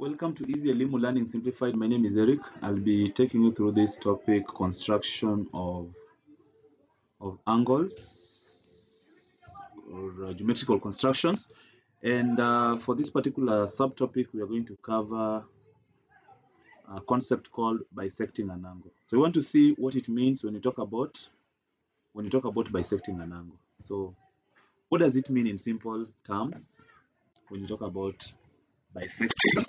Welcome to Easy Elimu Learning Simplified. My name is Eric. I'll be taking you through this topic, construction of angles or geometrical constructions. And for this particular subtopic, we are going to cover a concept called bisecting an angle. So we want to see what it means when you talk about bisecting an angle. So what does it mean in simple terms when you talk about bisecting an angle?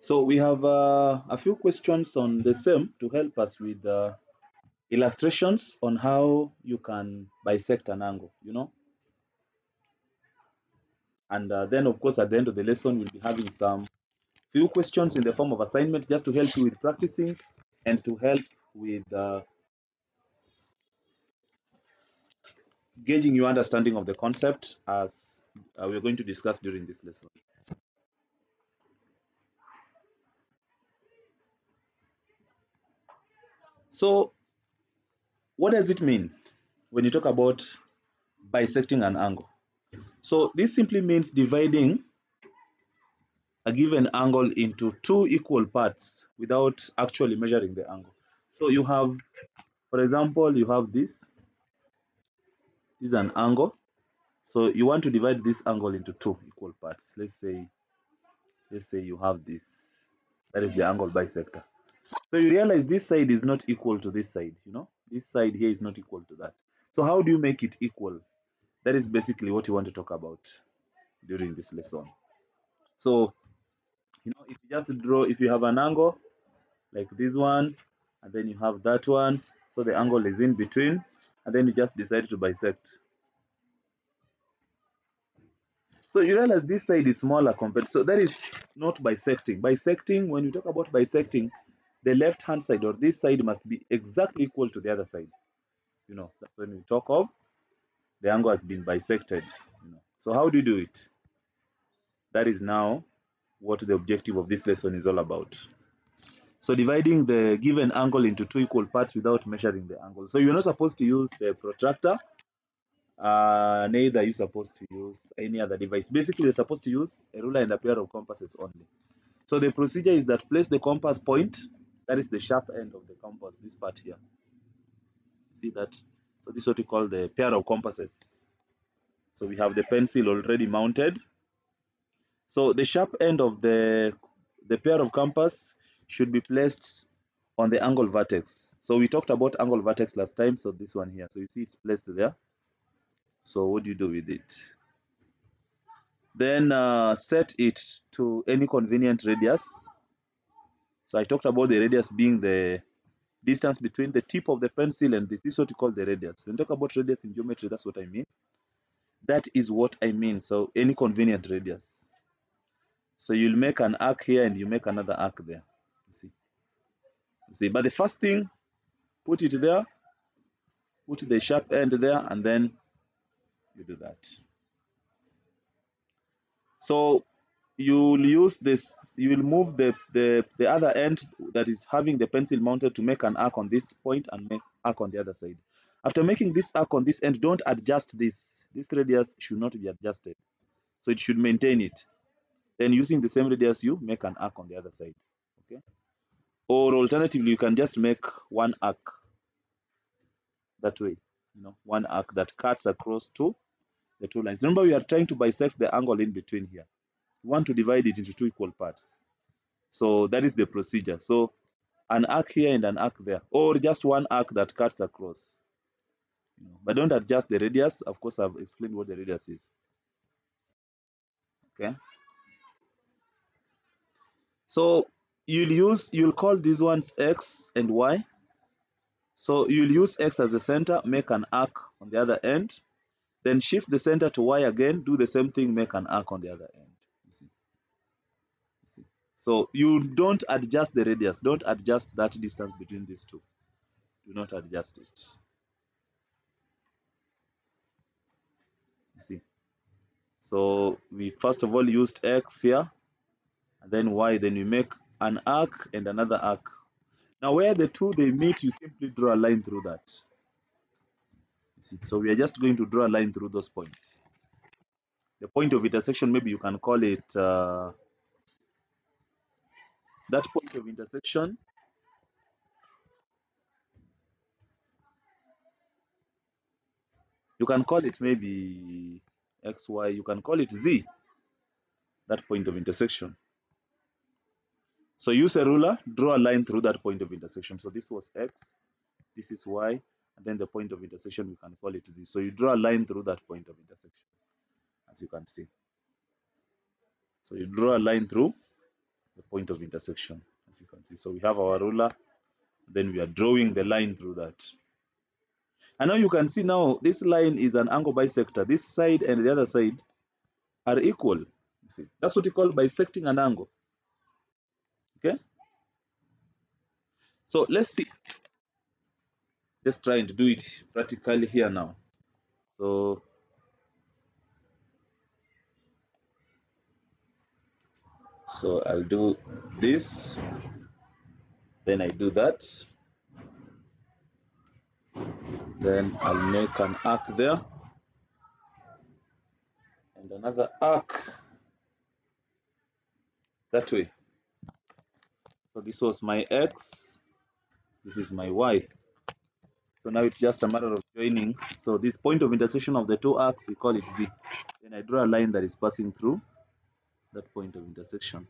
So we have a few questions on the same to help us with illustrations on how you can bisect an angle, And then, of course, at the end of the lesson, we'll be having some few questions in the form of assignment just to help you with practicing and to help with gauging your understanding of the concept as we're going to discuss during this lesson. So, what does it mean when you talk about bisecting an angle? So, this simply means dividing a given angle into two equal parts without actually measuring the angle. So you have, for example, you have this is an angle. So you want to divide this angle into two equal parts. Let's say you have this. That is the angle bisector. So you realize this side is not equal to this side, This side here is not equal to that. So how do you make it equal? That is basically what you want to talk about during this lesson. So, if you just draw, if you have an angle like this one, and then you have that one, so the angle is in between, and then you just decide to bisect. So you realize this side is smaller compared, so that is not bisecting. Bisecting, when you talk about bisecting, the left hand side or this side must be exactly equal to the other side. That's when we talk of the angle has been bisected. So how do you do it? That is now what the objective of this lesson is all about. So dividing the given angle into two equal parts without measuring the angle. So you're not supposed to use a protractor, neither are you supposed to use any other device. Basically, you're supposed to use a ruler and a pair of compasses only. So the procedure is that place the compass point, that is the sharp end of the compass, this part here. See that? So this is what we call the pair of compasses. So we have the pencil already mounted. So the sharp end of the pair of compass should be placed on the angle vertex. So we talked about angle vertex last time, so this one here. So you see it's placed there. So what do you do with it? Then set it to any convenient radius. So I talked about the radius being the distance between the tip of the pencil and this. This is what we call the radius. When we talk about radius in geometry, that's what I mean. That is what I mean. So any convenient radius. So you'll make an arc here and you make another arc there. You see, but the first thing, put it there, put the sharp end there, and then you do that. So you'll use this, you will move the other end that is having the pencil mounted to make an arc on this point and make arc on the other side. After making this arc on this end, don't adjust this. This radius should not be adjusted. So it should maintain it. Then using the same radius, you make an arc on the other side. Okay. Or alternatively, you can just make one arc that way. One arc that cuts across the two lines. Remember, we are trying to bisect the angle in between here. We want to divide it into two equal parts. So that is the procedure. So an arc here and an arc there, or just one arc that cuts across. But don't adjust the radius. Of course, I've explained what the radius is. Okay. So you'll call these ones X and Y. So you'll use X as the center, make an arc on the other end, then shift the center to Y again, do the same thing, make an arc on the other end. You see. So you don't adjust the radius, don't adjust that distance between these two. Do not adjust it. You see. So we first of all used X here, and then y, then we make an arc and another arc. Now where the two they meet, you simply draw a line through that. You see? So we are just going to draw a line through those points. The point of intersection, maybe you can call it that point of intersection. You can call it maybe xy, you can call it z, that point of intersection. So use a ruler, draw a line through that point of intersection. So this was x, this is y, and then the point of intersection, we can call it z. So you draw a line through that point of intersection, as you can see. So you draw a line through the point of intersection, as you can see. So we have our ruler, then we are drawing the line through that. And now you can see now this line is an angle bisector. This side and the other side are equal. You see, that's what you call bisecting an angle. Okay. So let's see. Let's try and do it practically here now. So I'll do this, then I do that, then I'll make an arc there and another arc that way. So this was my x, this is my y. So now it's just a matter of joining. So this point of intersection of the two arcs, we call it z. Then I draw a line that is passing through that point of intersection.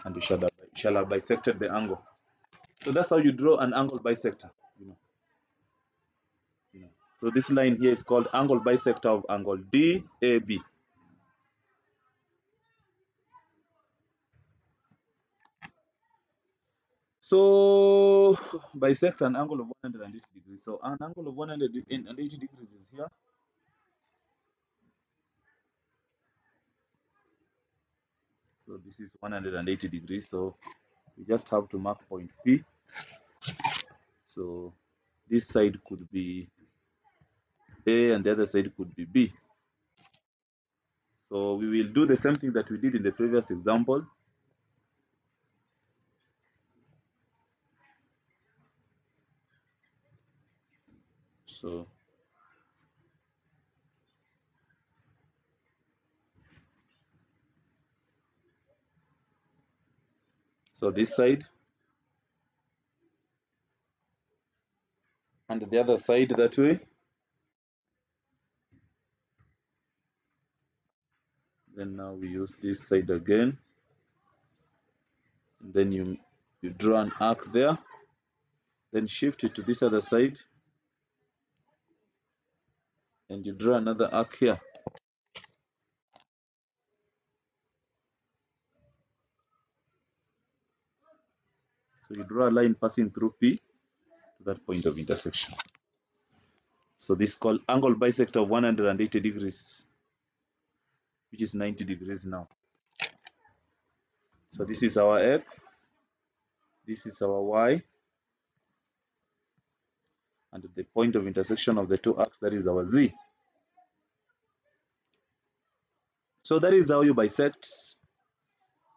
And we shall have bisected the angle. So that's how you draw an angle bisector. So this line here is called angle bisector of angle DAB. So bisect an angle of 180 degrees. So an angle of 180 degrees is here. So this is 180 degrees. So we just have to mark point P. So this side could be A and the other side could be B. So we will do the same thing that we did in the previous example. So this side and the other side that way. Then now we use this side again. And then you draw an arc there. Then shift it to this other side. And you draw another arc here. So you draw a line passing through P to that point of intersection. So this is called angle bisector of 180 degrees, which is 90 degrees now. So this is our X, this is our Y, and the point of intersection of the two arcs, that is our Z. So that is how you bisect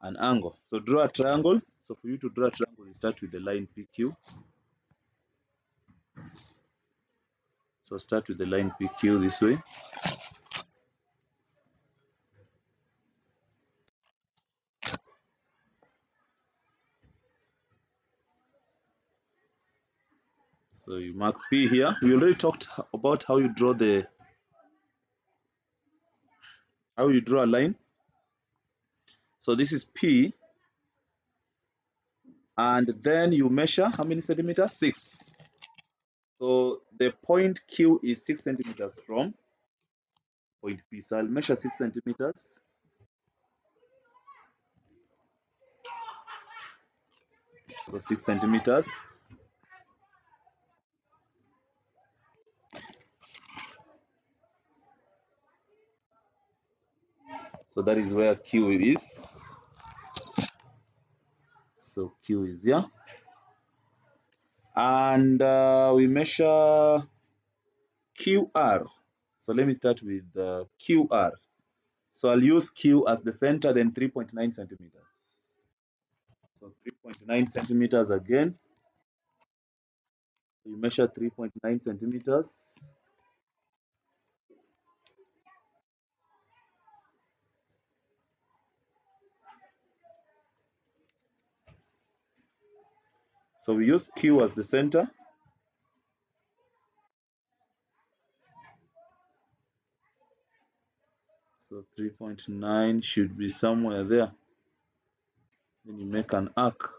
an angle. So draw a triangle. So for you to draw a triangle, you start with the line PQ. So start with the line PQ this way. So you mark P here. We already talked about how you draw a line. So this is P, and then you measure how many centimeters? 6. So the point Q is 6 centimeters from point P. So I'll measure 6 centimeters. So 6 centimeters. So that is where Q is. So Q is here. And we measure QR. So let me start with QR. So I'll use Q as the center, then 3.9 centimeters. So 3.9 centimeters again. You measure 3.9 centimeters. So we use Q as the center. So 3.9 should be somewhere there. Then you make an arc.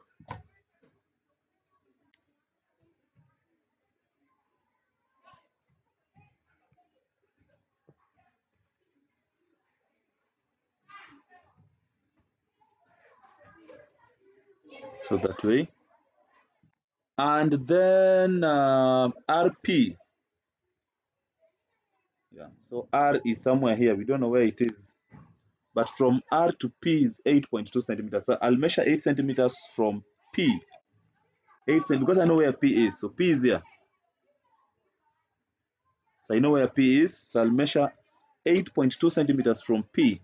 So that way. And then RP. Yeah, so R is somewhere here. We don't know where it is. But from R to P is 8.2 centimeters. So I'll measure 8 centimeters from P. 8 centimeters, because I know where P is. So P is here. So I know where P is. So I'll measure 8.2 centimeters from P.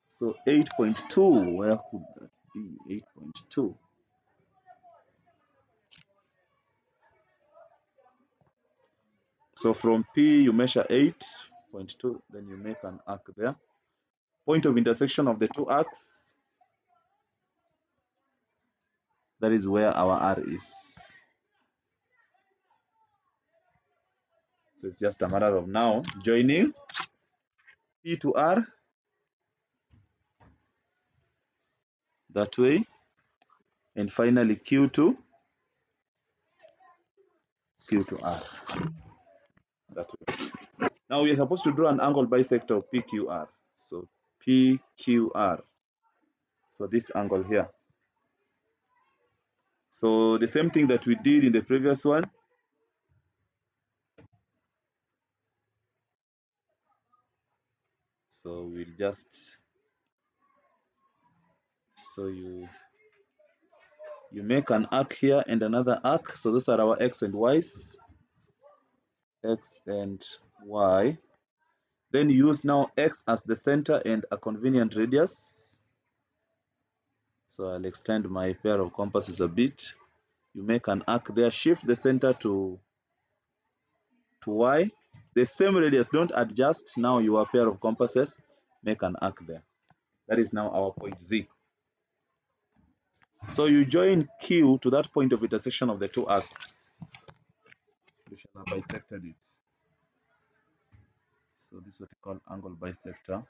So 8.2, where could that be? 8.2. So from P, you measure 8.2, then you make an arc there. Point of intersection of the two arcs, that is where our R is. So it's just a matter of now joining P to R that way, and finally Q to R that way. Now we are supposed to draw an angle bisector of PQR. So PQR. So this angle here. So the same thing that we did in the previous one. So we'll just, so you make an arc here and another arc. So those are our X and Y's. X and Y. Then use now X as the center and a convenient radius. So I'll extend my pair of compasses a bit. You make an arc there, shift the center to Y. The same radius, don't adjust now your pair of compasses, make an arc there. That is now our point Z. So you join Q to that point of intersection of the two arcs. We shall have bisected it. So this is what we call angle bisector.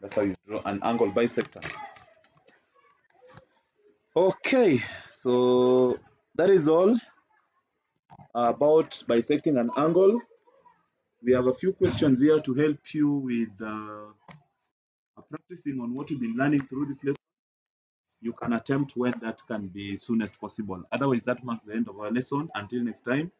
That's how you draw an angle bisector. Okay, so that is all about bisecting an angle. We have a few questions here to help you with practicing on what you've been learning through this lesson. You can attempt when that can be soonest possible. Otherwise, that marks the end of our lesson. Until next time.